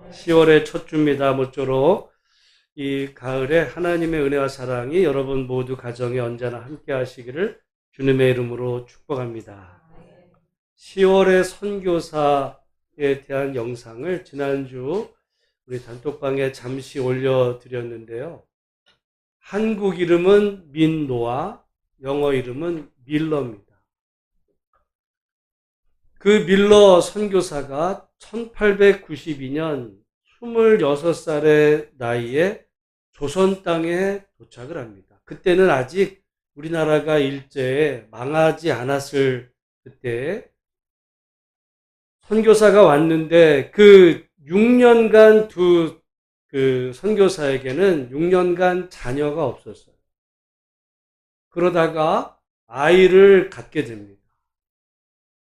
10월의 첫 주입니다. 모쪼록 이 가을에 하나님의 은혜와 사랑이 여러분 모두 가정에 언제나 함께 하시기를 주님의 이름으로 축복합니다. 10월의 선교사에 대한 영상을 지난주 우리 단톡방에 잠시 올려드렸는데요. 한국 이름은 민노아, 영어 이름은 밀러입니다. 그 밀러 선교사가 1892년 26살의 나이에 조선 땅에 도착을 합니다. 그때는 아직 우리나라가 일제에 망하지 않았을 그때에 선교사가 왔는데 그 6년간 그 선교사에게는 6년간 자녀가 없었어요. 그러다가 아이를 갖게 됩니다.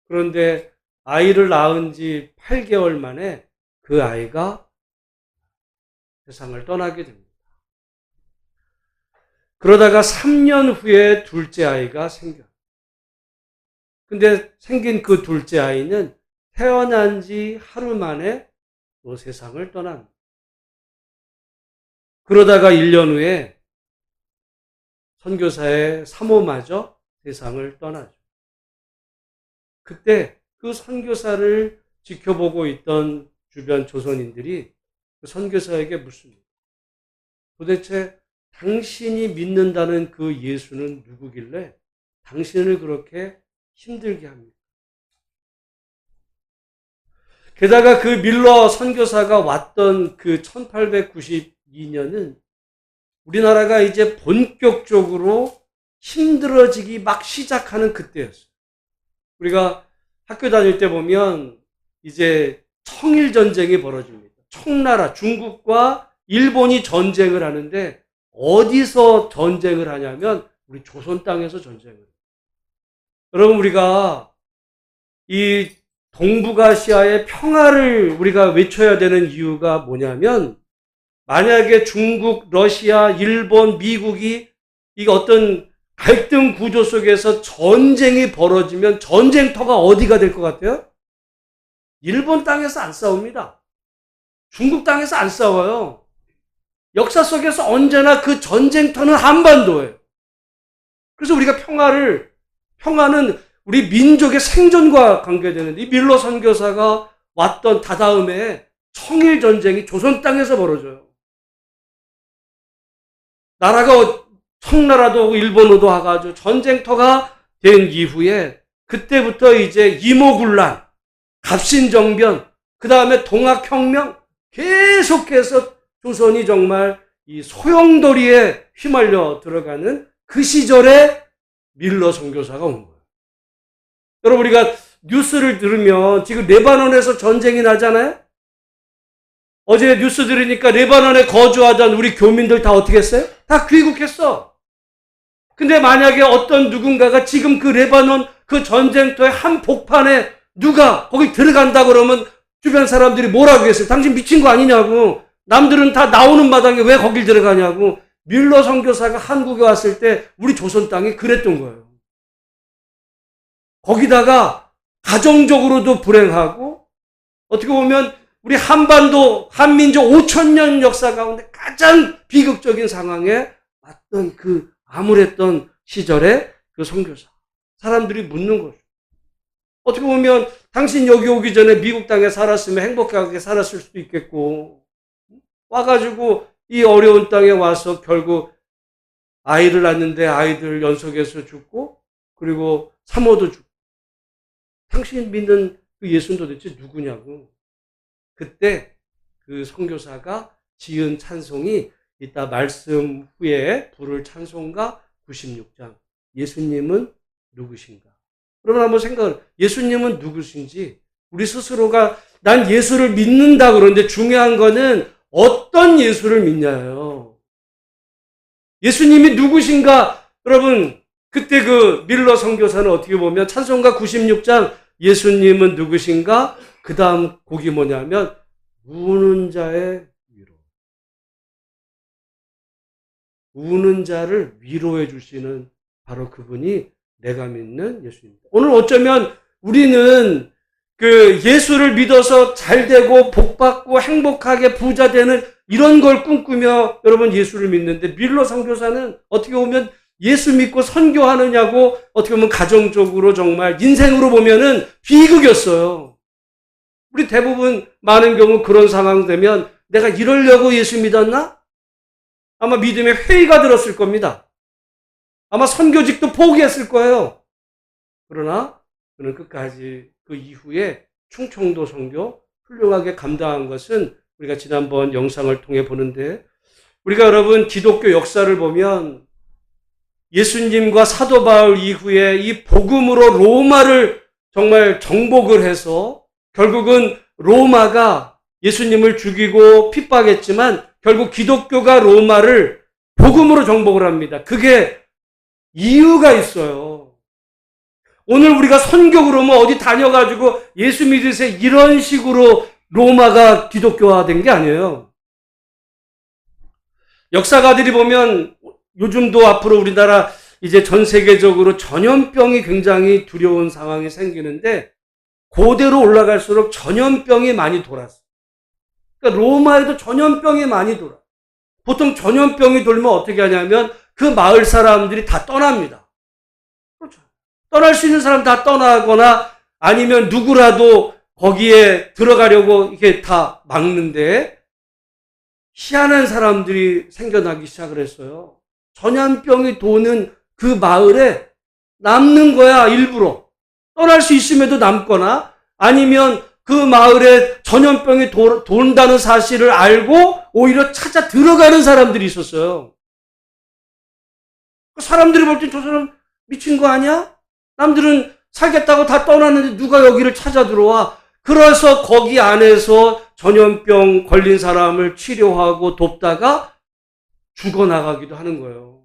그런데 아이를 낳은 지 8개월 만에 그 아이가 세상을 떠나게 됩니다. 그러다가 3년 후에 둘째 아이가 생겨요. 근데 생긴 그 둘째 아이는 태어난 지 하루 만에 또 세상을 떠납니다. 그러다가 1년 후에 선교사의 사모마저 세상을 떠나죠. 그때 그 선교사를 지켜보고 있던 주변 조선인들이 그 선교사에게 묻습니다. 도대체 당신이 믿는다는 그 예수는 누구길래 당신을 그렇게 힘들게 합니까? 게다가 그 밀러 선교사가 왔던 그 1892년은 우리나라가 이제 본격적으로 힘들어지기 막 시작하는 그때였어요. 우리가 학교 다닐 때 보면 이제 청일전쟁이 벌어집니다. 청나라, 중국과 일본이 전쟁을 하는데 어디서 전쟁을 하냐면 우리 조선 땅에서 전쟁을 해요. 여러분, 우리가 이 동북아시아의 평화를 우리가 외쳐야 되는 이유가 뭐냐면 만약에 중국, 러시아, 일본, 미국이 이게 어떤 갈등 구조 속에서 전쟁이 벌어지면 전쟁터가 어디가 될 것 같아요? 일본 땅에서 안 싸웁니다. 중국 땅에서 안 싸워요. 역사 속에서 언제나 그 전쟁터는 한반도예요. 그래서 우리가 평화는 우리 민족의 생존과 관계되는데 이 밀러 선교사가 왔던 다다음에 청일 전쟁이 조선 땅에서 벌어져요. 나라가 청나라도 오고 일본어도 와가지고 전쟁터가 된 이후에 그때부터 이제 이모군란, 갑신정변, 그 다음에 동학혁명 계속해서 조선이 정말 이 소용돌이에 휘말려 들어가는 그 시절에 밀러 선교사가 온 거예요. 여러분, 우리가 뉴스를 들으면 지금 레바논에서 전쟁이 나잖아요? 어제 뉴스 들으니까 레바논에 거주하던 우리 교민들 다 어떻게 했어요? 다 귀국했어. 근데 만약에 어떤 누군가가 지금 그 레바논 그 전쟁터의 한 복판에 누가 거기 들어간다 그러면 주변 사람들이 뭐라고 했어요? 당신 미친 거 아니냐고. 남들은 다 나오는 마당에 왜 거길 들어가냐고. 밀러 선교사가 한국에 왔을 때 우리 조선 땅이 그랬던 거예요. 거기다가 가정적으로도 불행하고 어떻게 보면 우리 한반도 한민족 5,000년 역사 가운데 가장 비극적인 상황에 왔던 그 암울했던 시절에 그 선교사. 사람들이 묻는 거죠. 어떻게 보면 당신 여기 오기 전에 미국 땅에 살았으면 행복하게 살았을 수도 있겠고 와가지고 이 어려운 땅에 와서 결국 아이를 낳는데 아이들 연속해서 죽고 그리고 사모도 죽고 당신 믿는 그 예수는 도대체 누구냐고. 그때 그 선교사가 지은 찬송이 이따 말씀 후에 부를 찬송가 96장 예수님은 누구신가. 그러면 한번 생각을 예수님은 누구신지 우리 스스로가 난 예수를 믿는다 그러는데 중요한 거는 어떤 예수를 믿냐요. 예수님이 누구신가. 여러분 그때 그 밀러 선교사는 어떻게 보면 찬송가 96장 예수님은 누구신가 그 다음 곡이 뭐냐면 우는 자의 위로. 우는 자를 위로해 주시는 바로 그분이 내가 믿는 예수입니다. 오늘 어쩌면 우리는 그 예수를 믿어서 잘 되고 복받고 행복하게 부자 되는 이런 걸 꿈꾸며 여러분 예수를 믿는데, 밀러 선교사는 어떻게 보면 예수 믿고 선교하느냐고 어떻게 보면 가정적으로 정말 인생으로 보면은 비극이었어요. 우리 대부분 많은 경우 그런 상황 되면 내가 이러려고 예수 믿었나? 아마 믿음에 회의가 들었을 겁니다. 아마 선교직도 포기했을 거예요. 그러나 그는 끝까지 그 이후에 충청도 선교 훌륭하게 감당한 것은 우리가 지난번 영상을 통해 보는데, 우리가 여러분 기독교 역사를 보면 예수님과 사도 바울 이후에 이 복음으로 로마를 정말 정복을 해서 결국은 로마가 예수님을 죽이고 핍박했지만 결국 기독교가 로마를 복음으로 정복을 합니다. 그게 이유가 있어요. 오늘 우리가 선교 그러면 어디 다녀가지고 예수 믿으세요 이런 식으로 로마가 기독교화된 게 아니에요. 역사가들이 보면 요즘도 앞으로 우리나라 이제 전 세계적으로 전염병이 굉장히 두려운 상황이 생기는데, 고대로 올라갈수록 전염병이 많이 돌았어요. 그러니까 로마에도 전염병이 많이 돌아요. 보통 전염병이 돌면 어떻게 하냐면 그 마을 사람들이 다 떠납니다. 그렇죠. 떠날 수 있는 사람 다 떠나거나 아니면 누구라도 거기에 들어가려고 이렇게 다 막는데, 희한한 사람들이 생겨나기 시작을 했어요. 전염병이 도는 그 마을에 남는 거야, 일부러. 떠날 수 있음에도 남거나 아니면 그 마을에 전염병이 돈다는 사실을 알고 오히려 찾아 들어가는 사람들이 있었어요. 사람들이 볼 때 저 사람 미친 거 아니야? 남들은 살겠다고 다 떠났는데 누가 여기를 찾아 들어와? 그래서 거기 안에서 전염병 걸린 사람을 치료하고 돕다가 죽어나가기도 하는 거예요.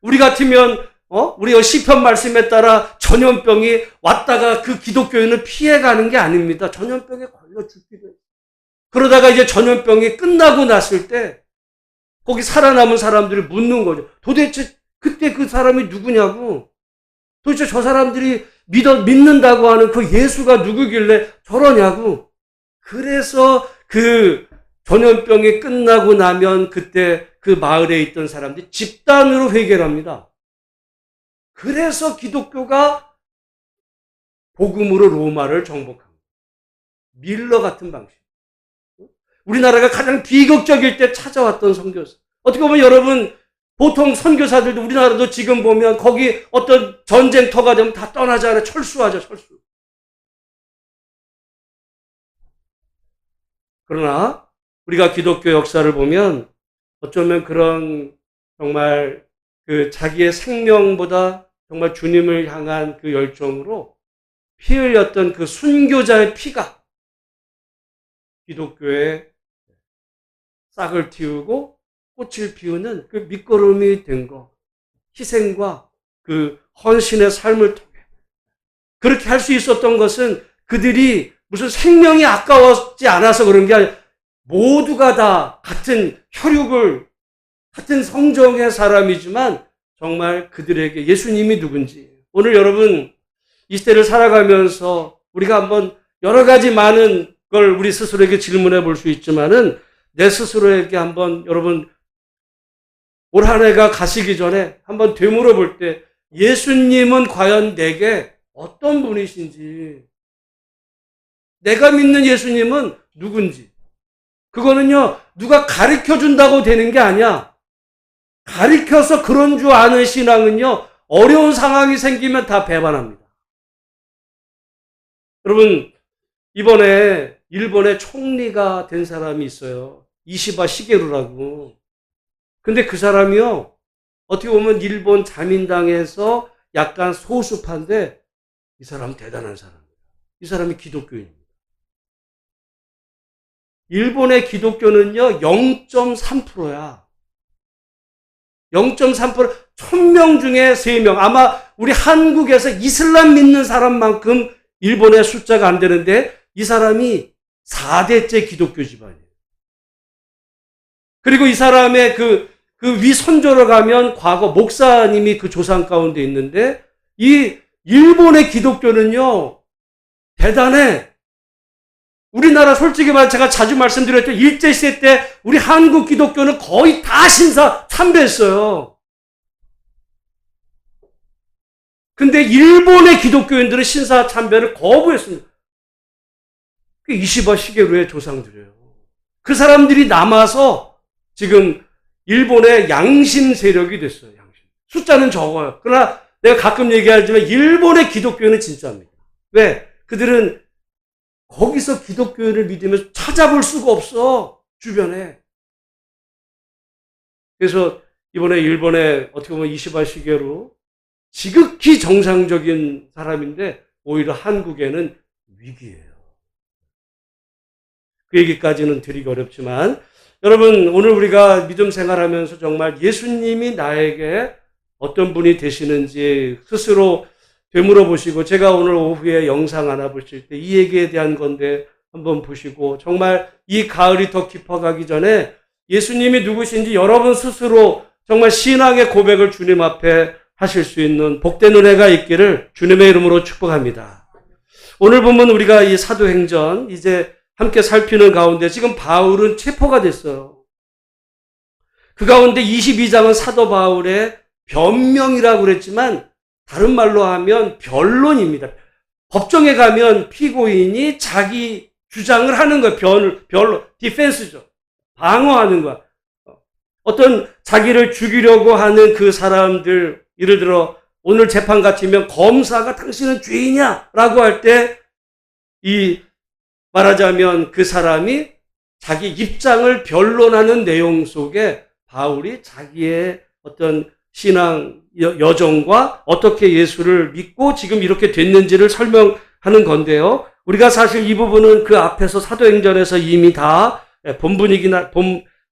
우리 같으면 우리 시편 말씀에 따라 전염병이 왔다가 그 기독교인을 피해가는 게 아닙니다. 전염병에 걸려 죽기도 해요. 그러다가 이제 전염병이 끝나고 났을 때 거기 살아남은 사람들을 묻는 거죠. 도대체 그때 그 사람이 누구냐고. 도대체 저 사람들이 믿는다고 하는 그 예수가 누구길래 저러냐고. 그래서 그 전염병이 끝나고 나면 그때 그 마을에 있던 사람들이 집단으로 회개를 합니다. 그래서 기독교가 복음으로 로마를 정복합니다. 밀러 같은 방식. 우리나라가 가장 비극적일 때 찾아왔던 선교사. 어떻게 보면 여러분, 보통 선교사들도 우리나라도 지금 보면 거기 어떤 전쟁터가 되면 다 떠나잖아요. 철수하죠, 철수. 그러나 우리가 기독교 역사를 보면 어쩌면 그런 정말 그 자기의 생명보다 정말 주님을 향한 그 열정으로 피 흘렸던 그 순교자의 피가 기독교의 싹을 틔우고 꽃을 피우는 그 밑거름이 된 거. 희생과 그 헌신의 삶을 통해 그렇게 할 수 있었던 것은 그들이 무슨 생명이 아까웠지 않아서 그런 게 아니라 모두가 다 같은 혈육을 같은 성정의 사람이지만 정말 그들에게 예수님이 누군지, 오늘 여러분 이 시대를 살아가면서 우리가 한번 여러 가지 많은 걸 우리 스스로에게 질문해 볼 수 있지만은 내 스스로에게 한번 여러분 올 한 해가 가시기 전에 한번 되물어 볼 때 예수님은 과연 내게 어떤 분이신지, 내가 믿는 예수님은 누군지, 그거는요 누가 가르쳐 준다고 되는 게 아니야. 가르쳐서 그런 줄 아는 신앙은요 어려운 상황이 생기면 다 배반합니다. 여러분, 이번에 일본의 총리가 된 사람이 있어요. 이시바 시게루라고. 근데 그 사람이요 어떻게 보면 일본 자민당에서 약간 소수파인데 이 사람 대단한 사람이에요. 이 사람이 기독교인입니다. 일본의 기독교는요 0.3%야. 0.3%, 1000명 중에 3명. 아마 우리 한국에서 이슬람 믿는 사람만큼 일본의 숫자가 안 되는데 이 사람이 4대째 기독교 집안이에요. 그리고 이 사람의 그 위선조로 가면 과거 목사님이 그 조상 가운데 있는데 이 일본의 기독교는요, 대단해. 우리나라 솔직히 말해 제가 자주 말씀드렸죠. 일제시대 때 우리 한국 기독교는 거의 다 신사 참배했어요. 근데 일본의 기독교인들은 신사 참배를 거부했습니다. 이시바 시게루의 조상들이에요. 그 사람들이 남아서 지금 일본의 양심 세력이 됐어요. 양심. 숫자는 적어요. 그러나 내가 가끔 얘기하지만 일본의 기독교는 진짜입니다. 왜? 그들은 거기서 기독교를 믿으면서 찾아볼 수가 없어. 주변에. 그래서 이번에 일본에 어떻게 보면 이시바 시게루 지극히 정상적인 사람인데 오히려 한국에는 위기예요. 그 얘기까지는 드리기 어렵지만 여러분 오늘 우리가 믿음 생활하면서 정말 예수님이 나에게 어떤 분이 되시는지 스스로 되물어 보시고 제가 오늘 오후에 영상 하나 보실 때 이 얘기에 대한 건데 한번 보시고 정말 이 가을이 더 깊어가기 전에 예수님이 누구신지 여러분 스스로 정말 신앙의 고백을 주님 앞에 하실 수 있는 복된 은혜가 있기를 주님의 이름으로 축복합니다. 오늘 보면 우리가 이 사도행전 이제 함께 살피는 가운데 지금 바울은 체포가 됐어요. 그 가운데 22장은 사도 바울의 변명이라고 그랬지만 다른 말로 하면 변론입니다. 법정에 가면 피고인이 자기 주장을 하는 거예요. 변론, 디펜스죠. 방어하는 거야. 어떤 자기를 죽이려고 하는 그 사람들, 예를 들어 오늘 재판 같으면 검사가 당신은 죄인이야 라고 할 때 말하자면 그 사람이 자기 입장을 변론하는 내용 속에 바울이 자기의 어떤 신앙 여정과 어떻게 예수를 믿고 지금 이렇게 됐는지를 설명하는 건데요. 우리가 사실 이 부분은 그 앞에서 사도행전에서 이미 다 본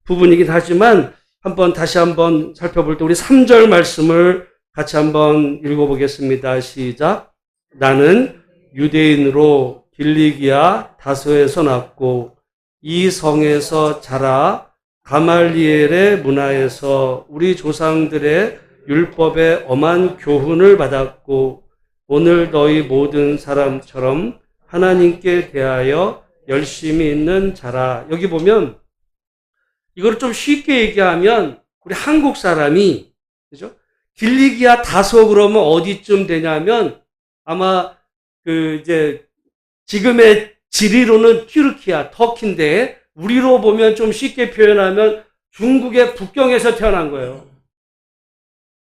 부분이긴 하지만 다시 한번 살펴볼 때 우리 3절 말씀을 같이 한번 읽어보겠습니다. 시작. 나는 유대인으로 길리기아 다소에서 났고 이 성에서 자라 가말리엘의 문화에서 우리 조상들의 율법의 엄한 교훈을 받았고 오늘 너희 모든 사람처럼 하나님께 대하여 열심히 있는 자라. 여기 보면 이걸 좀 쉽게 얘기하면 우리 한국 사람이 그죠? 길리기아 다소 그러면 어디쯤 되냐면 아마 이제 지금의 지리로는 튀르키아, 터키인데 우리로 보면 좀 쉽게 표현하면 중국의 북경에서 태어난 거예요.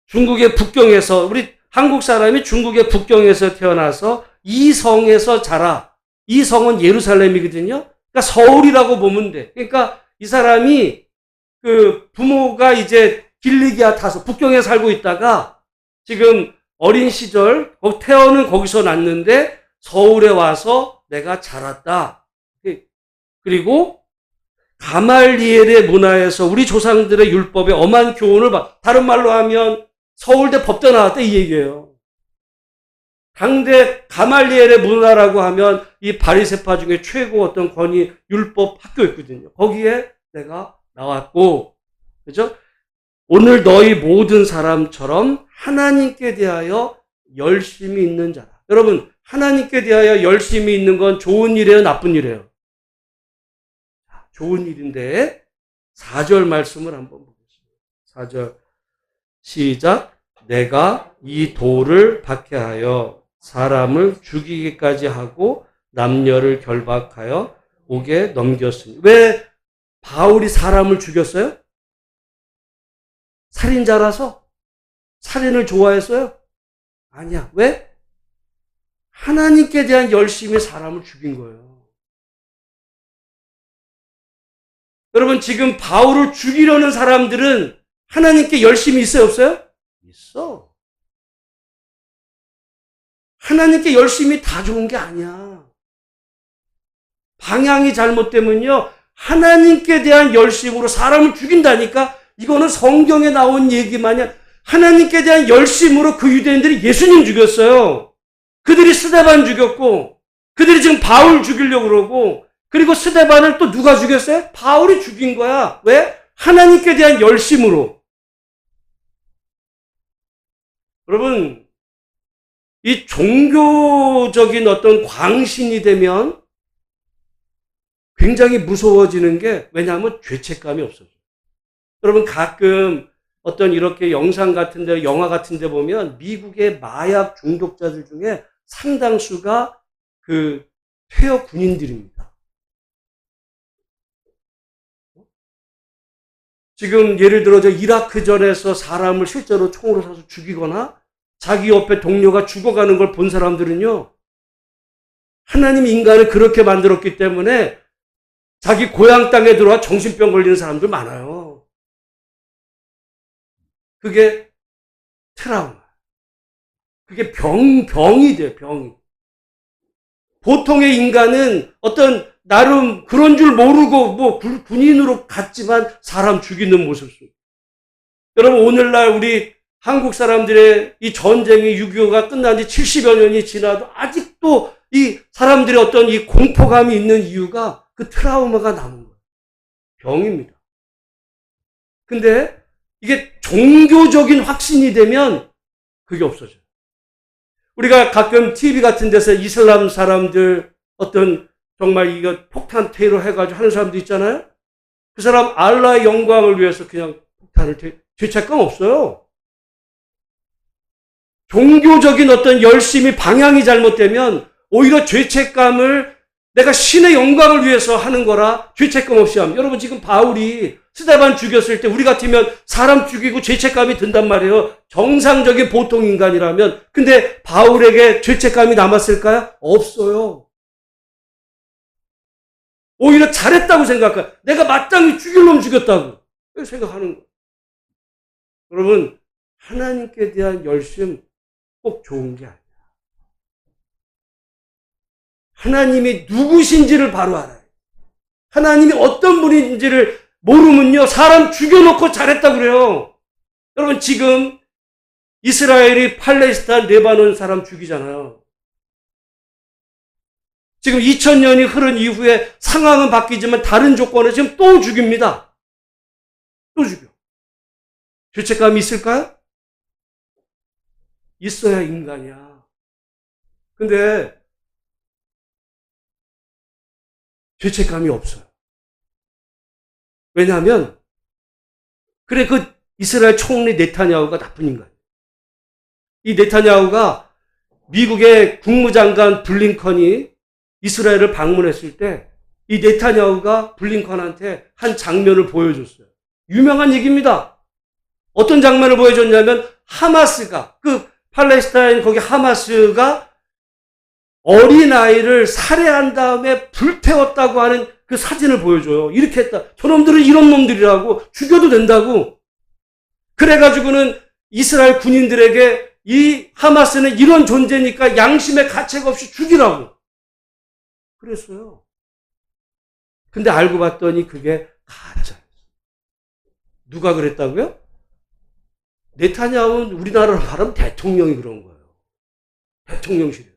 중국의 북경에서 우리 한국 사람이 중국의 북경에서 태어나서 이 성에서 자라. 이 성은 예루살렘이거든요. 그러니까 서울이라고 보면 돼. 그러니까 이 사람이 부모가 이제 길리기아 다소 북경에 살고 있다가 지금 어린 시절 태어는 거기서 났는데 서울에 와서 내가 자랐다. 그리고 가말리엘의 문화에서 우리 조상들의 율법의 엄한 교훈을 다른 말로 하면 서울대 법대 나왔다 이 얘기예요. 당대 가말리엘의 문화라고 하면 이 바리새파 중에 최고 어떤 권위 율법 학교였거든요. 거기에 내가 나왔고, 그죠? 오늘 너희 모든 사람처럼 하나님께 대하여 열심히 있는 자라. 여러분, 하나님께 대하여 열심히 있는 건 좋은 일이에요, 나쁜 일이에요? 좋은 일인데 4절 말씀을 한번 보겠습니다. 4절 시작. 내가 이 돌을 박해하여 사람을 죽이기까지 하고 남녀를 결박하여 옥에 넘겼으니. 왜 바울이 사람을 죽였어요? 살인자라서? 살인을 좋아했어요? 아니야. 왜? 하나님께 대한 열심히 사람을 죽인 거예요. 여러분 지금 바울을 죽이려는 사람들은 하나님께 열심히 있어요? 없어요? 있어. 하나님께 열심히 다 좋은 게 아니야. 방향이 잘못되면요. 하나님께 대한 열심으로 사람을 죽인다니까. 이거는 성경에 나온 얘기만이 하나님께 대한 열심으로 그 유대인들이 예수님 죽였어요. 그들이 스데반 죽였고 그들이 지금 바울 죽이려고 그러고 그리고 스데반을 또 누가 죽였어요? 바울이 죽인 거야. 왜? 하나님께 대한 열심으로. 여러분 이 종교적인 어떤 광신이 되면 굉장히 무서워지는 게, 왜냐하면 죄책감이 없어져요. 여러분 가끔 어떤 이렇게 영상 같은 데, 영화 같은 데 보면 미국의 마약 중독자들 중에 상당수가 그 퇴역 군인들입니다. 지금 예를 들어 저 이라크전에서 사람을 실제로 총으로 쏴서 죽이거나 자기 옆에 동료가 죽어가는 걸 본 사람들은요, 하나님 인간을 그렇게 만들었기 때문에 자기 고향 땅에 들어와 정신병 걸리는 사람들 많아요. 그게 트라우마. 그게 병이 돼요, 병이. 보통의 인간은 어떤 나름 그런 줄 모르고 뭐 군인으로 갔지만 사람 죽이는 모습 속. 여러분 오늘날 우리 한국 사람들의 이 전쟁이 6.25가 끝난 지 70여 년이 지나도 아직도 이 사람들의 어떤 이 공포감이 있는 이유가 그 트라우마가 남은 거예요. 병입니다. 근데 이게 종교적인 확신이 되면 그게 없어져요. 우리가 가끔 TV 같은 데서 이슬람 사람들 어떤 정말 이거 폭탄 테러 해가지고 하는 사람도 있잖아요. 그 사람 알라의 영광을 위해서 그냥 폭탄을 죄책감 없어요. 종교적인 어떤 열심이 방향이 잘못되면 오히려 죄책감을 내가 신의 영광을 위해서 하는 거라 죄책감 없이 합니다. 여러분 지금 바울이 스데반 죽였을 때 우리 같으면 사람 죽이고 죄책감이 든단 말이에요. 정상적인 보통 인간이라면. 근데 바울에게 죄책감이 남았을까요? 없어요. 오히려 잘했다고 생각해요. 내가 마땅히 죽일 놈 죽였다고 생각하는 거예요. 여러분 하나님께 대한 열심 꼭 좋은 게 아니에요. 하나님이 누구신지를 바로 알아요. 하나님이 어떤 분인지를 모르면요, 사람 죽여놓고 잘했다고 그래요. 여러분, 지금 이스라엘이 팔레스타인, 레바논 사람 죽이잖아요. 지금 2000년이 흐른 이후에 상황은 바뀌지만 다른 조건에 지금 또 죽입니다. 또 죽여. 죄책감이 있을까요? 있어야 인간이야. 근데 죄책감이 없어요. 왜냐하면 그래 그 이스라엘 총리 네타냐후가 나쁜 인간이에요. 이 네타냐후가 미국의 국무장관 블링컨이 이스라엘을 방문했을 때 이 네타냐후가 블링컨한테 한 장면을 보여줬어요. 유명한 얘기입니다. 어떤 장면을 보여줬냐면 하마스가 그 팔레스타인 거기 하마스가 어린아이를 살해한 다음에 불태웠다고 하는 그 사진을 보여줘요. 이렇게 했다. 저놈들은 이런 놈들이라고 죽여도 된다고. 그래가지고는 이스라엘 군인들에게 이 하마스는 이런 존재니까 양심의 가책 없이 죽이라고. 그랬어요. 근데 알고 봤더니 그게 가짜였어요. 누가 그랬다고요? 네타냐후는 우리나라로 말하면 대통령이 그런 거예요. 대통령실에서.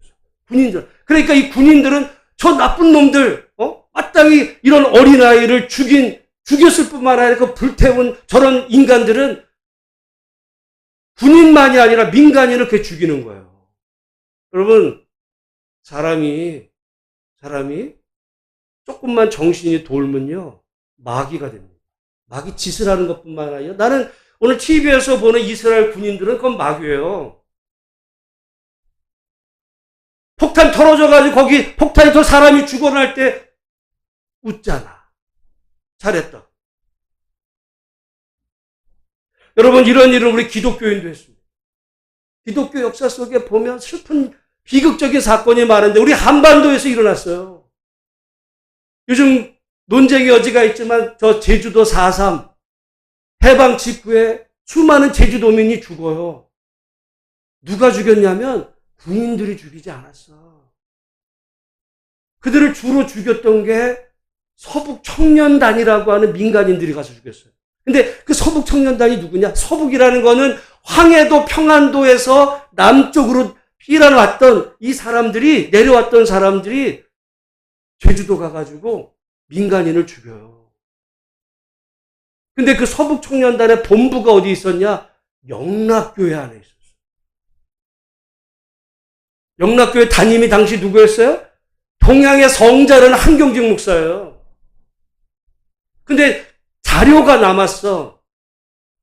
군인들. 그러니까 이 군인들은 저 나쁜 놈들, 마땅히 이런 어린아이를 죽였을 뿐만 아니라 그 불태운 저런 인간들은 군인만이 아니라 민간인을 그렇게 죽이는 거예요. 여러분, 사람이 조금만 정신이 돌면요, 마귀가 됩니다. 마귀 짓을 하는 것 뿐만 아니라 나는 오늘 TV에서 보는 이스라엘 군인들은 그건 마귀예요. 폭탄 털어져가지고 거기 폭탄에서 사람이 죽어날 때 웃잖아. 잘했다. 여러분 이런 일을 우리 기독교인도 했습니다. 기독교 역사 속에 보면 슬픈 비극적인 사건이 많은데 우리 한반도에서 일어났어요. 요즘 논쟁의 여지가 있지만 저 제주도 4.3 해방 직후에 수많은 제주도민이 죽어요. 누가 죽였냐면 군인들이 죽이지 않았어. 그들을 주로 죽였던 게 서북 청년단이라고 하는 민간인들이 가서 죽였어요. 근데 그 서북 청년단이 누구냐? 서북이라는 거는 황해도 평안도에서 남쪽으로 피난왔던 이 사람들이, 내려왔던 사람들이 제주도 가가지고 민간인을 죽여요. 근데 그 서북 청년단의 본부가 어디 있었냐? 영락교회 안에 있었어요. 영락교회 담임이 당시 누구였어요? 동양의 성자라는 한경직 목사예요. 근데 자료가 남았어.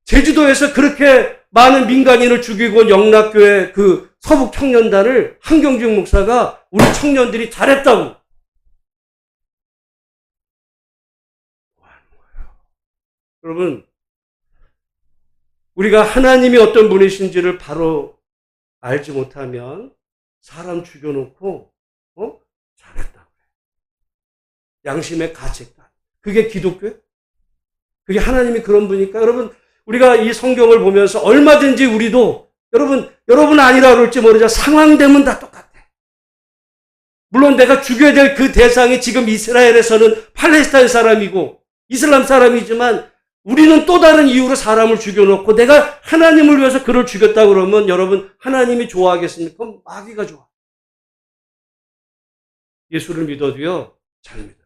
제주도에서 그렇게 많은 민간인을 죽이고 온 영락교회 그 서북 청년단을 한경직 목사가 우리 청년들이 잘했다고. 여러분, 우리가 하나님이 어떤 분이신지를 바로 알지 못하면 사람 죽여놓고 잘했다. 양심의 가책다. 그게 기독교예요? 그게 하나님이 그런 분이니까 여러분, 우리가 이 성경을 보면서 얼마든지 우리도 여러분 아니라 그럴지 모르지만 상황되면 다 똑같아. 물론 내가 죽여야 될 그 대상이 지금 이스라엘에서는 팔레스타인 사람이고 이슬람 사람이지만 우리는 또 다른 이유로 사람을 죽여놓고 내가 하나님을 위해서 그를 죽였다 그러면 여러분 하나님이 좋아하겠습니까? 그럼 마귀가 좋아. 예수를 믿어도요 잘 믿어요.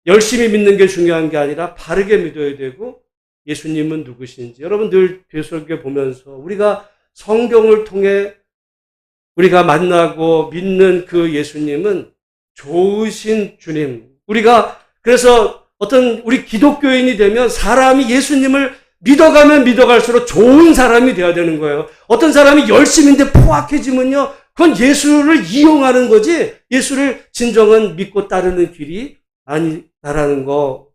열심히 믿는 게 중요한 게 아니라 바르게 믿어야 되고 예수님은 누구신지 여러분 늘 되새겨 보면서 우리가 성경을 통해 우리가 만나고 믿는 그 예수님은 좋으신 주님. 우리가 그래서 어떤 우리 기독교인이 되면 사람이 예수님을 믿어가면 믿어갈수록 좋은 사람이 되어야 되는 거예요. 어떤 사람이 열심인데 포악해지면요. 그건 예수를 이용하는 거지 예수를 진정한 믿고 따르는 길이 아니다라는 거.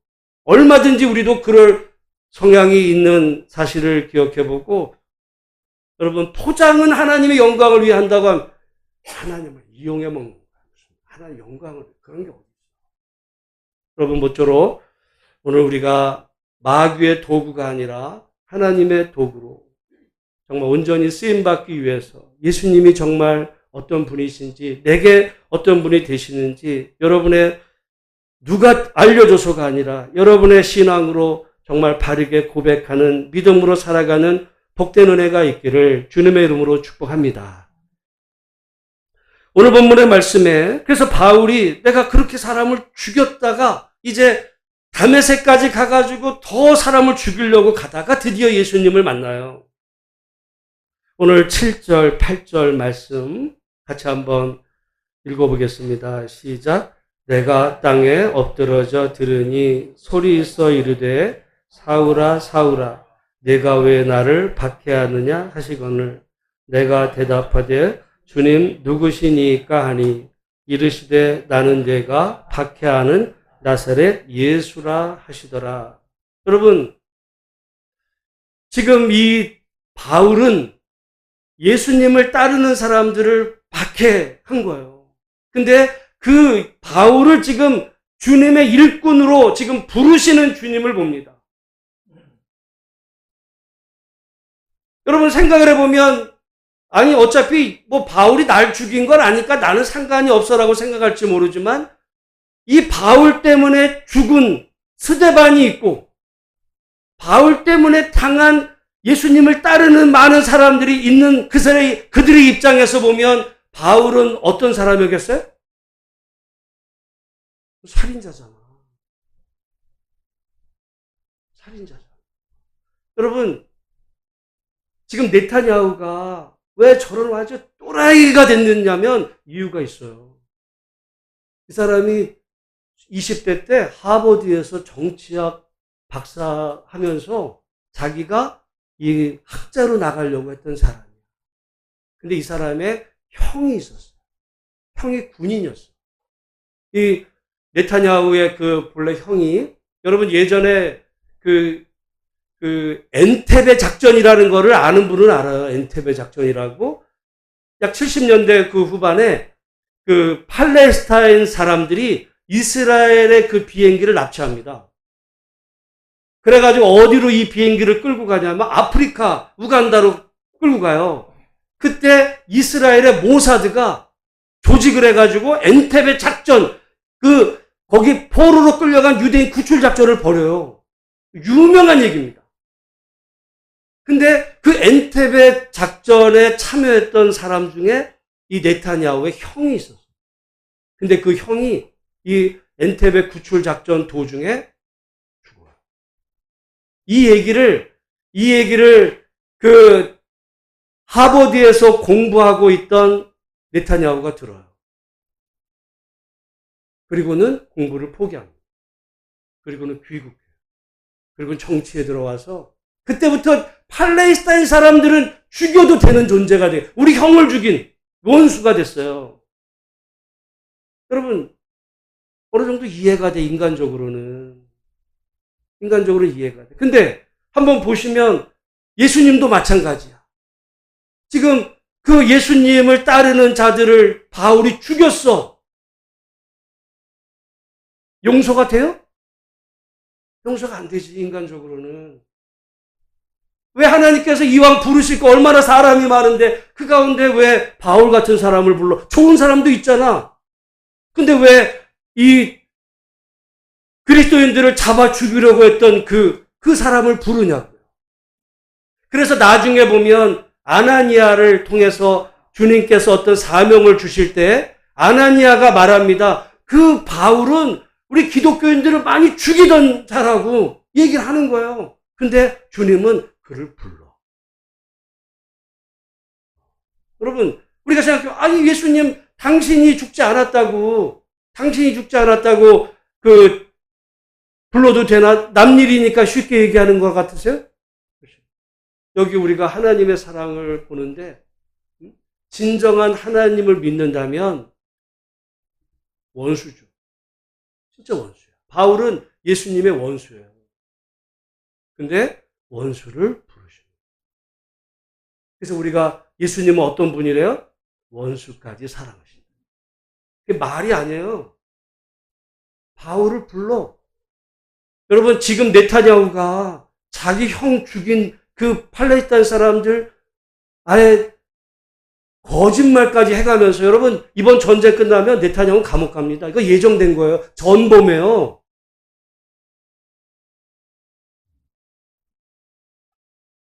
얼마든지 우리도 그럴 성향이 있는 사실을 기억해보고 여러분 포장은 하나님의 영광을 위해 한다고 하면 하나님을 이용해 먹는 거예요. 하나님의 영광을 그런 게 어디 있어요. 여러분 모쪼록 오늘 우리가 마귀의 도구가 아니라 하나님의 도구로 정말 온전히 쓰임받기 위해서 예수님이 정말 어떤 분이신지 내게 어떤 분이 되시는지 여러분의 누가 알려줘서가 아니라 여러분의 신앙으로 정말 바르게 고백하는 믿음으로 살아가는 복된 은혜가 있기를 주님의 이름으로 축복합니다. 오늘 본문의 말씀에 그래서 바울이 내가 그렇게 사람을 죽였다가 이제 다메섹까지 가가지고 더 사람을 죽이려고 가다가 드디어 예수님을 만나요. 오늘 7절, 8절 말씀 같이 한번 읽어보겠습니다. 시작. 내가 땅에 엎드러져 들으니 소리 있어 이르되 사울아 사울아 내가 왜 나를 박해하느냐 하시거늘 내가 대답하되 주님 누구시니까 하니 이르시되 나는 내가 박해하는 나사렛 예수라 하시더라. 여러분 지금 이 바울은 예수님을 따르는 사람들을 박해한 거예요. 근데 그 바울을 지금 주님의 일꾼으로 지금 부르시는 주님을 봅니다. 여러분 생각을 해보면 아니 어차피 뭐 바울이 날 죽인 건 아니까 나는 상관이 없어라고 생각할지 모르지만 이 바울 때문에 죽은 스데반이 있고 바울 때문에 당한 예수님을 따르는 많은 사람들이 있는 그들의 입장에서 보면 바울은 어떤 사람이었겠어요? 살인자잖아. 살인자잖아. 여러분 지금 네타냐후가 왜 저런 아주 또라이가 됐느냐면 이유가 있어요. 이 사람이 20대 때 하버드에서 정치학 박사하면서 자기가 이 학자로 나가려고 했던 사람이에요. 근데 이 사람의 형이 있었어요. 형이 군인이었어요. 이 네타냐후의 그 본래 형이 여러분 예전에 그 엔테베 작전이라는 거를 아는 분은 알아요. 엔테베 작전이라고. 약 70년대 그 후반에 그 팔레스타인 사람들이 이스라엘의 그 비행기를 납치합니다. 그래가지고 어디로 이 비행기를 끌고 가냐면 아프리카, 우간다로 끌고 가요. 그때 이스라엘의 모사드가 조직을 해가지고 엔테베 작전, 거기 포로로 끌려간 유대인 구출 작전을 벌여요. 유명한 얘기입니다. 근데 그 엔테베 작전에 참여했던 사람 중에 이 네타냐후의 형이 있었어요. 근데 그 형이 이 엔테베 구출 작전 도중에 죽어요. 이 얘기를 하버드에서 공부하고 있던 네타냐후가 들어요. 그리고는 공부를 포기합니다. 그리고는 귀국해요. 그리고 정치에 들어와서 그때부터 팔레스타인 사람들은 죽여도 되는 존재가 돼요. 우리 형을 죽인 원수가 됐어요. 여러분, 어느 정도 이해가 돼, 인간적으로는. 인간적으로 이해가 돼. 근데 한번 보시면 예수님도 마찬가지야. 지금 그 예수님을 따르는 자들을 바울이 죽였어. 용서가 돼요? 용서가 안 되지, 인간적으로는. 왜 하나님께서 이왕 부르실 거 얼마나 사람이 많은데 그 가운데 왜 바울 같은 사람을 불러? 좋은 사람도 있잖아. 근데 왜 이 그리스도인들을 잡아 죽이려고 했던 그 사람을 부르냐고요. 그래서 나중에 보면 아나니아를 통해서 주님께서 어떤 사명을 주실 때 아나니아가 말합니다. 그 바울은 우리 기독교인들을 많이 죽이던 자라고 얘기를 하는 거예요. 근데 주님은 그를 불러. 여러분, 우리가 생각해요. 아니, 예수님, 당신이 죽지 않았다고 불러도 되나? 남 일이니까 쉽게 얘기하는 것 같으세요? 여기 우리가 하나님의 사랑을 보는데, 진정한 하나님을 믿는다면, 원수죠. 진짜 원수예요. 바울은 예수님의 원수예요. 근데 원수를 부르십니다. 그래서 우리가 예수님은 어떤 분이래요? 원수까지 사랑하신다. 그게 말이 아니에요. 바울을 불러. 여러분, 지금 네타냐후가 자기 형 죽인 그 팔레스타인 사람들 아예 거짓말까지 해가면서, 여러분, 이번 전쟁 끝나면 네타냐후는 감옥 갑니다. 이거 예정된 거예요. 전범이에요.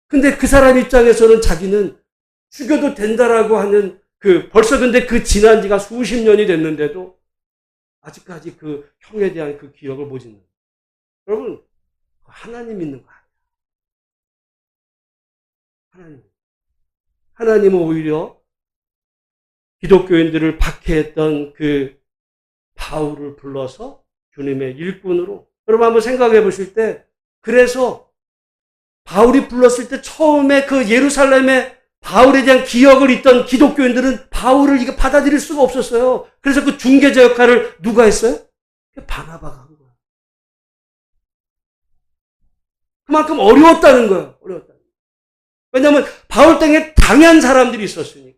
근데 그 사람 입장에서는 자기는 죽여도 된다라고 하는 벌써 근데 그 지난 지가 수십 년이 됐는데도 아직까지 그 형에 대한 그 기억을 못 잊는. 여러분, 하나님 믿는 거 아니에요. 하나님은 오히려 기독교인들을 박해했던 그 바울을 불러서 주님의 일꾼으로. 여러분 한번 생각해 보실 때, 그래서 바울이 불렀을 때 처음에 그 예루살렘에 바울에 대한 기억을 잊던 기독교인들은 바울을 이거 받아들일 수가 없었어요. 그래서 그 중개자 역할을 누가 했어요? 바나바가 한 거예요. 그만큼 어려웠다는 거예요. 왜냐하면 바울 땅에 당한 사람들이 있었으니까.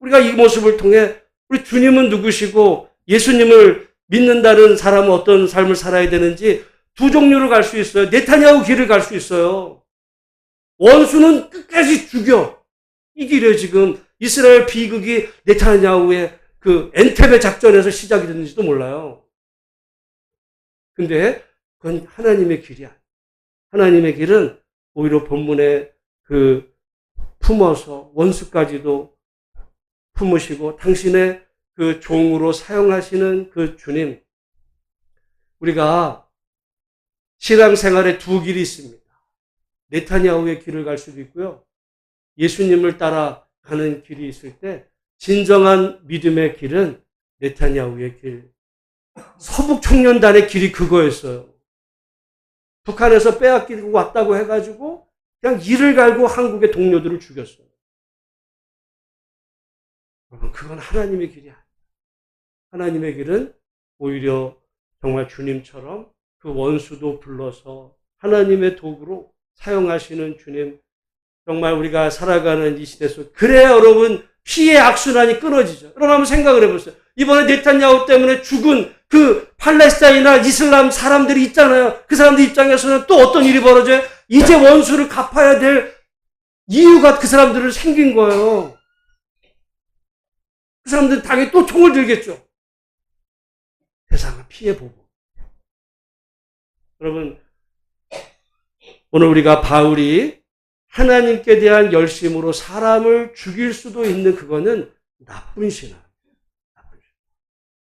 우리가 이 모습을 통해 우리 주님은 누구시고 예수님을 믿는다는 사람은 어떤 삶을 살아야 되는지 두 종류로 갈 수 있어요. 네타냐후 길을 갈 수 있어요. 원수는 끝까지 죽여. 이 길에 지금 이스라엘 비극이 네타냐후의 그 엔테베 작전에서 시작이 됐는지도 몰라요. 근데 그건 하나님의 길이야. 하나님의 길은 오히려 본문에 품어서 원수까지도 품으시고 당신의 그 종으로 사용하시는 그 주님. 우리가 신앙생활에 두 길이 있습니다. 네타냐후의 길을 갈 수도 있고요. 예수님을 따라가는 길이 있을 때 진정한 믿음의 길은 네타냐후의 길. 서북 청년단의 길이 그거였어요. 북한에서 빼앗기고 왔다고 해가지고 그냥 이를 갈고 한국의 동료들을 죽였어요. 여러분, 그건 하나님의 길이 아니에요. 하나님의 길은 오히려 정말 주님처럼 그 원수도 불러서 하나님의 도구로 사용하시는 주님. 정말 우리가 살아가는 이 시대 속, 그래야 여러분 피의 악순환이 끊어지죠. 여러분 한번 생각을 해보세요. 이번에 네타냐후 때문에 죽은 그 팔레스타인이나 이슬람 사람들이 있잖아요. 그 사람들 입장에서는 또 어떤 일이 벌어져요? 이제 원수를 갚아야 될 이유가 그 사람들은 생긴 거예요. 그 사람들은 당연히 또 총을 들겠죠. 세상을 피해보고. 여러분, 오늘 우리가 바울이 하나님께 대한 열심으로 사람을 죽일 수도 있는 그거는 나쁜 신앙.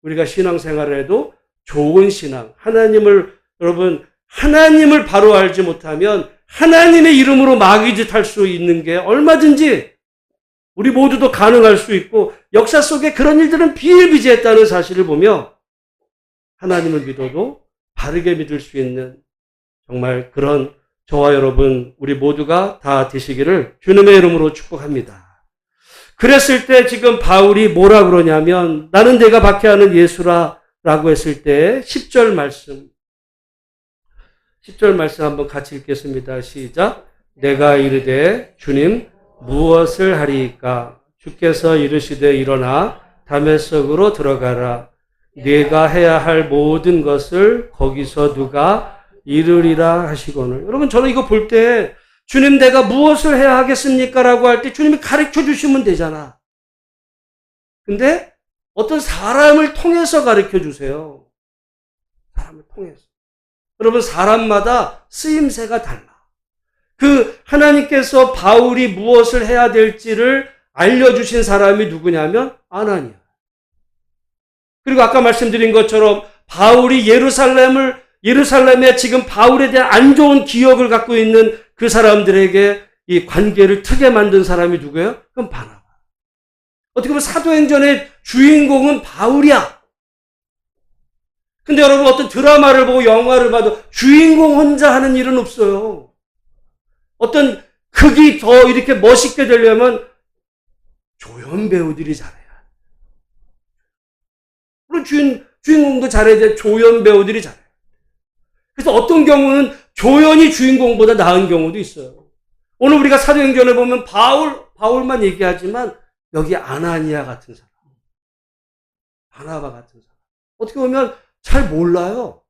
우리가 신앙생활을 해도 좋은 신앙. 여러분, 하나님을 바로 알지 못하면 하나님의 이름으로 마귀짓 할 수 있는 게 얼마든지 우리 모두도 가능할 수 있고 역사 속에 그런 일들은 비일비재했다는 사실을 보며 하나님을 믿어도 바르게 믿을 수 있는 정말 그런 저와 여러분 우리 모두가 다 되시기를 주님의 이름으로 축복합니다. 그랬을 때 지금 바울이 뭐라 그러냐면 나는 내가 박해하는 예수라 라고 했을 때 10절 말씀 한번 같이 읽겠습니다. 시작. 내가 이르되 주님 무엇을 하리이까? 주께서 이르시되 일어나 다메섹으로 들어가라. 네가 해야 할 모든 것을 거기서 누가 이르리라 하시거늘. 여러분 저는 이거 볼 때 주님 내가 무엇을 해야 하겠습니까? 라고 할 때 주님이 가르쳐 주시면 되잖아. 근데 어떤 사람을 통해서 가르쳐 주세요. 사람을 통해서. 여러분 사람마다 쓰임새가 달라. 그 하나님께서 바울이 무엇을 해야 될지를 알려주신 사람이 누구냐면 아나니아. 그리고 아까 말씀드린 것처럼 바울이 예루살렘에 지금 바울에 대한 안 좋은 기억을 갖고 있는 그 사람들에게 이 관계를 트게 만든 사람이 누구예요? 그건 바나바. 어떻게 보면 사도행전의 주인공은 바울이야. 근데 여러분 어떤 드라마를 보고 영화를 봐도 주인공 혼자 하는 일은 없어요. 어떤 극이 더 이렇게 멋있게 되려면 조연 배우들이 잘해야 돼. 물론 주인공도 잘해야 돼. 조연 배우들이 잘해. 그래서 어떤 경우는 조연이 주인공보다 나은 경우도 있어요. 오늘 우리가 사도행전에 보면 바울만 얘기하지만 여기 아나니아 같은 사람, 바나바 같은 사람. 어떻게 보면 잘 몰라요.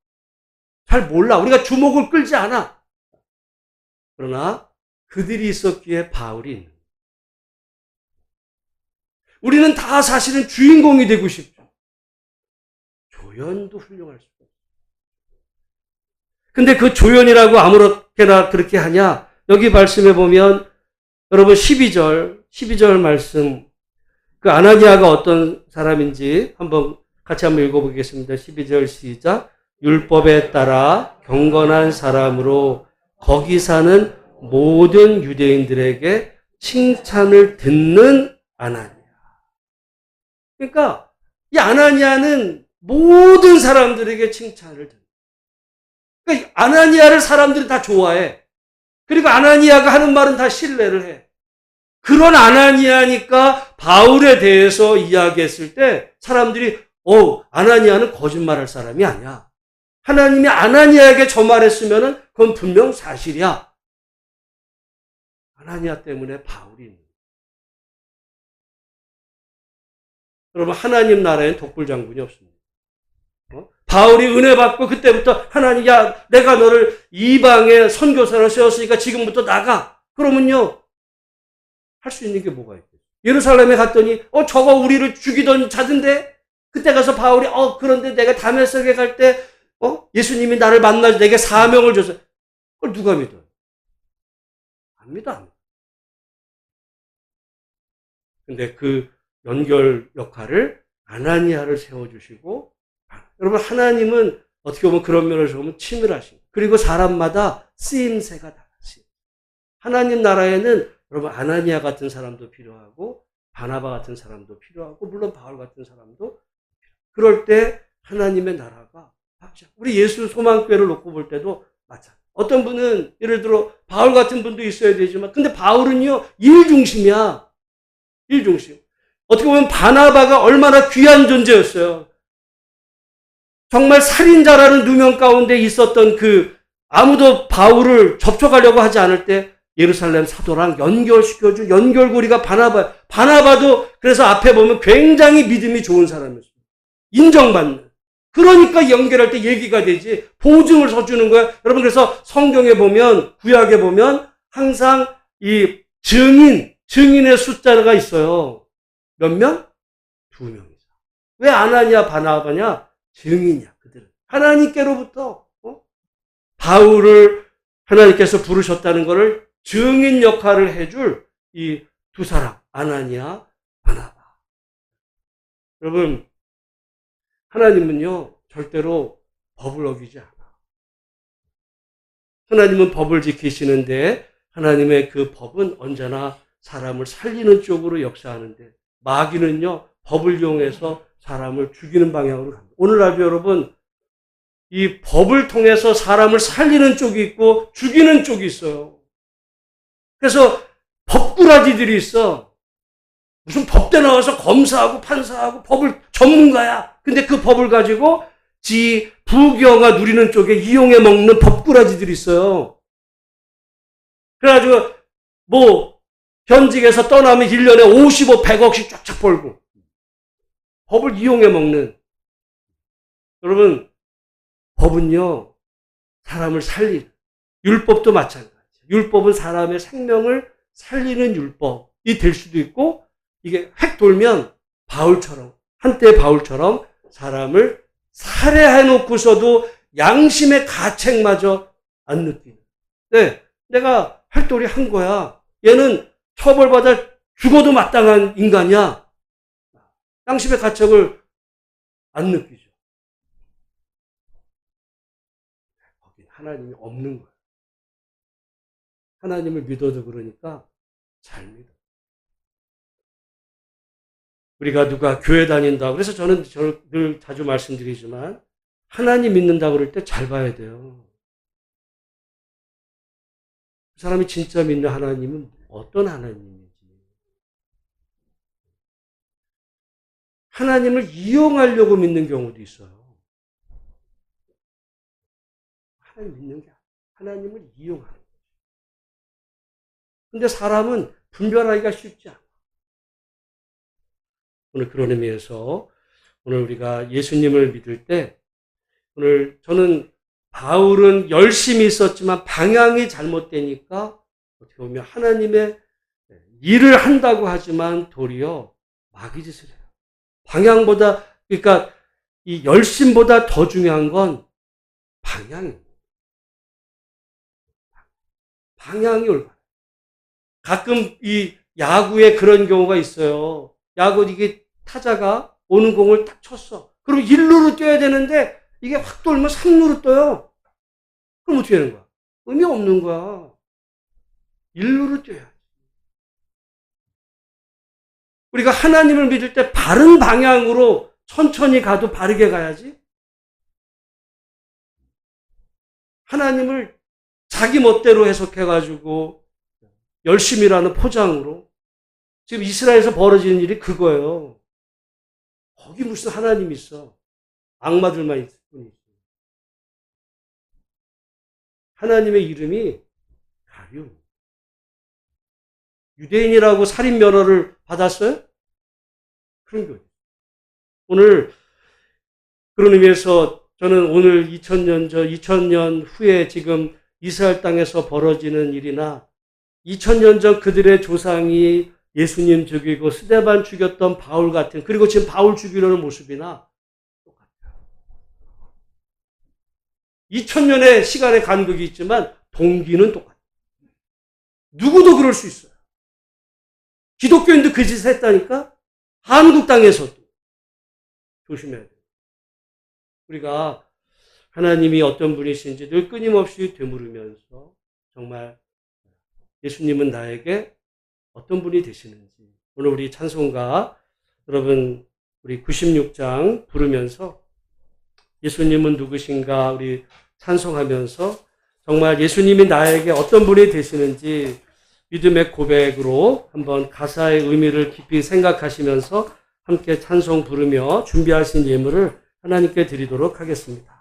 잘 몰라. 우리가 주목을 끌지 않아. 그러나 그들이 있었기에 바울이 있는 거예요. 우리는 다 사실은 주인공이 되고 싶죠. 조연도 훌륭할 수가 없어요. 근데 그 조연이라고 아무렇게나 그렇게 하냐? 여기 말씀해 보면 여러분 12절 말씀 그 아나니아가 어떤 사람인지 같이 한번 읽어보겠습니다. 12절 시작. 율법에 따라 경건한 사람으로 거기 사는 모든 유대인들에게 칭찬을 듣는 아나니아. 그러니까 이 아나니아는 모든 사람들에게 칭찬을 듣는. 그러니까 아나니아를 사람들이 다 좋아해. 그리고 아나니아가 하는 말은 다 신뢰를 해. 그런 아나니아니까 바울에 대해서 이야기했을 때 사람들이 아나니아는 거짓말할 사람이 아니야. 하나님이 아나니아에게 저 말했으면 그건 분명 사실이야. 아나니아 때문에 바울이 있는 거예요. 여러분 하나님 나라엔 독불장군이 없습니다. 바울이 은혜 받고 그때부터 하나님 내가 너를 이방의 선교사로 세웠으니까 지금부터 나가. 그러면요 할 수 있는 게 뭐가 있겠어요? 예루살렘에 갔더니 저거 우리를 죽이던 자던데 그때 가서 바울이 그런데 내가 다메섹에 갈 때 예수님이 나를 만나서 내게 사명을 줬어요. 그걸 누가 믿어요? 안 믿어. 근데 그 연결 역할을 아나니아를 세워주시고 여러분 하나님은 어떻게 보면 그런 면에서 보면 치밀하십니다. 그리고 사람마다 쓰임새가 달라요. 하나님 나라에는 여러분 아나니아 같은 사람도 필요하고 바나바 같은 사람도 필요하고 물론 바울 같은 사람도 필요하고 그럴 때 하나님의 나라가 우리 예수 소망교회를 놓고 볼 때도 마찬가지. 어떤 분은 예를 들어 바울 같은 분도 있어야 되지만 근데 바울은요 일 중심이야. 일 중심. 어떻게 보면 바나바가 얼마나 귀한 존재였어요. 정말 살인자라는 누명 가운데 있었던 아무도 바울을 접촉하려고 하지 않을 때 예루살렘 사도랑 연결시켜준 연결고리가 바나바도 그래서 앞에 보면 굉장히 믿음이 좋은 사람이었어요. 인정받는. 그러니까 연결할 때 얘기가 되지. 보증을 서주는 거야. 여러분 그래서 성경에 보면 구약에 보면 항상 이 증인의 숫자가 있어요. 몇 명? 2명이죠. 왜 아나니아 바나바냐? 증인이야 그들은. 하나님께로부터 바울을 하나님께서 부르셨다는 것을 증인 역할을 해줄 이 두 사람 아나니아 바나바. 여러분 하나님은요 절대로 법을 어기지 않아. 하나님은 법을 지키시는데 하나님의 그 법은 언제나 사람을 살리는 쪽으로 역사하는데 마귀는요, 법을 이용해서 사람을 죽이는 방향으로 갑니다. 오늘날도 여러분, 이 법을 통해서 사람을 살리는 쪽이 있고 죽이는 쪽이 있어요. 그래서 법꾸라지들이 있어. 무슨 법대 나와서 검사하고 판사하고 법을 전문가야. 근데 그 법을 가지고 지 부귀영화 누리는 쪽에 이용해 먹는 법꾸라지들이 있어요. 그래가지고 뭐 현직에서 떠나면 1년에 50억, 100억씩 쫙쫙 벌고 법을 이용해 먹는. 여러분, 법은요, 사람을 살리는, 율법도 마찬가지예요. 율법은 사람의 생명을 살리는 율법이 될 수도 있고, 이게 획 돌면 바울처럼, 한때 바울처럼 사람을 살해해 놓고서도 양심의 가책마저 안 느끼는. 네, 내가 획돌이 한 거야. 얘는 처벌받아 죽어도 마땅한 인간이야. 양심의 가책을 안 느끼죠. 거긴 하나님이 없는 거예요. 하나님을 믿어도 그러니까 잘 믿어. 우리가 누가 교회 다닌다. 그래서 저는 늘 자주 말씀드리지만 하나님 믿는다 그럴 때 잘 봐야 돼요. 그 사람이 진짜 믿는 하나님은 어떤 하나님인지. 하나님을 이용하려고 믿는 경우도 있어요. 하나님 믿는 게 아니라 하나님을 이용하는 거죠. 근데 사람은 분별하기가 쉽지 않아. 오늘 그런 의미에서 오늘 우리가 예수님을 믿을 때 오늘 저는 바울은 열심히 있었지만 방향이 잘못되니까 어떻게 보면 하나님의 일을 한다고 하지만 도리어 마귀짓을 해요. 방향보다, 그러니까 이 열심보다 더 중요한 건 방향입니다. 방향이 올바른. 가끔 이 야구에 그런 경우가 있어요. 야구 이게 타자가 오는 공을 딱 쳤어. 그럼 1루로 뛰어야 되는데 이게 확 돌면 3루로 떠요. 그럼 어떻게 되는 거야? 의미 없는 거야. 1루로 뛰어야지. 우리가 하나님을 믿을 때 바른 방향으로 천천히 가도 바르게 가야지. 하나님을 자기 멋대로 해석해가지고 열심이라는 포장으로 지금 이스라엘에서 벌어지는 일이 그거예요. 거기 무슨 하나님이 있어. 악마들만 있을 뿐이지. 하나님의 이름이 가룟. 유대인이라고 살인 면허를 받았어요? 그런 거예요. 오늘 그런 의미에서 저는 오늘 2000년 후에 지금 이스라엘 땅에서 벌어지는 일이나 2000년 전 그들의 조상이 예수님 죽이고 스데반 죽였던 바울 같은, 그리고 지금 바울 죽이려는 모습이나 똑같아요. 2000년의 시간의 간극이 있지만 동기는 똑같아요. 누구도 그럴 수 있어요. 기독교인도 그 짓을 했다니까? 한국 땅에서도. 조심해야 돼요. 우리가 하나님이 어떤 분이신지 늘 끊임없이 되물으면서 정말 예수님은 나에게 어떤 분이 되시는지, 오늘 우리 찬송가 여러분 우리 96장 부르면서 예수님은 누구신가 우리 찬송하면서 정말 예수님이 나에게 어떤 분이 되시는지 믿음의 고백으로 한번 가사의 의미를 깊이 생각하시면서 함께 찬송 부르며 준비하신 예물을 하나님께 드리도록 하겠습니다.